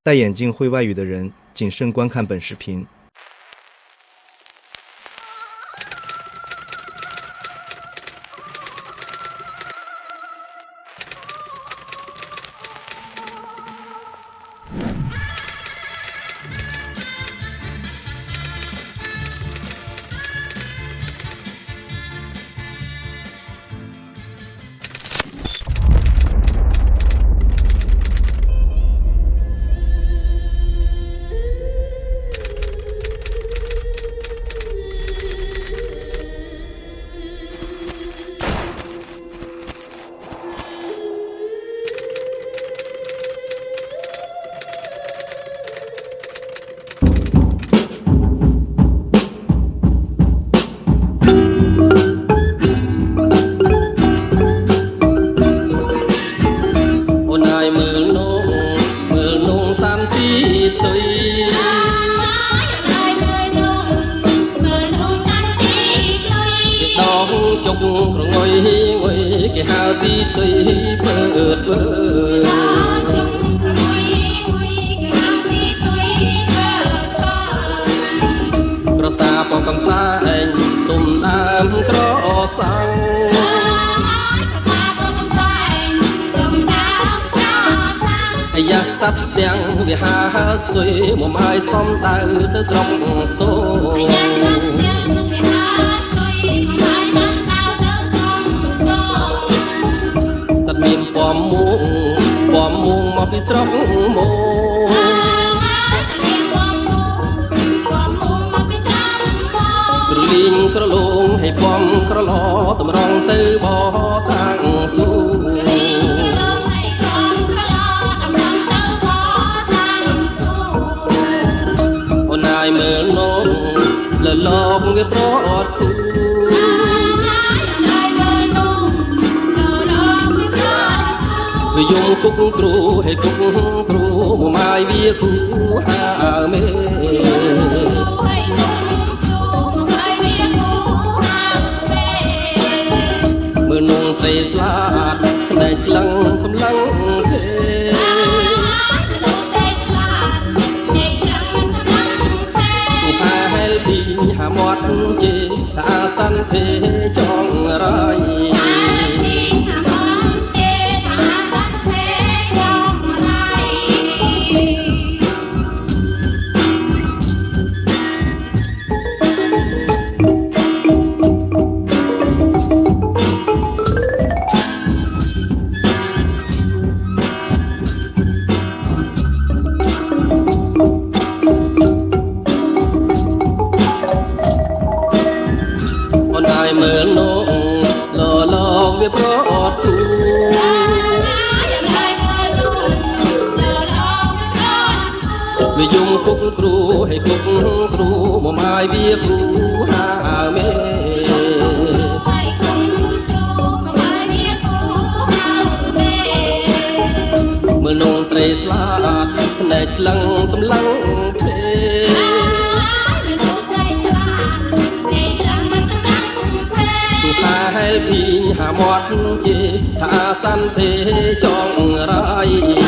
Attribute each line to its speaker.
Speaker 1: 戴眼镜会外语的人谨慎观看本视频。
Speaker 2: គេហៅទីទុយពើប្រសាពងកំសាឯងទុំដើមក្រសាំងអាយ៉ាសັບស្ទាំងវាហាស្ទុយមកម៉ាយសំដៅទៅស្រុកស្ទោមានពំមួងមកពីស្រុកមកក្រលីងក្រលងឲ្យពំក្រឡតម្រង់ទៅបតាំងសួរអូនអាយមើលនោមលលោកវាប្រអត់គូវាយំគុកគ្រូឲ្យគុកគ្រូមកម៉ាយវាគូហាមេមើលនងព្រៃស្លាតតែស្លឹងសម្លឹងទេទូផែហែលពីហាមាត់ជេតាសាន់ទេចងរាយមើលនងលលោកវាប្រអត់គូវាយំគុកគ្រូឲ្យគុកគ្រូមកម៉ាយវាគូហាមេមើលនងព្រៃស្លាតភ្នែកស្លឹងសម្លឹងទេហែលពីហាមាត់ជេថាសាន់ទេចងរាយ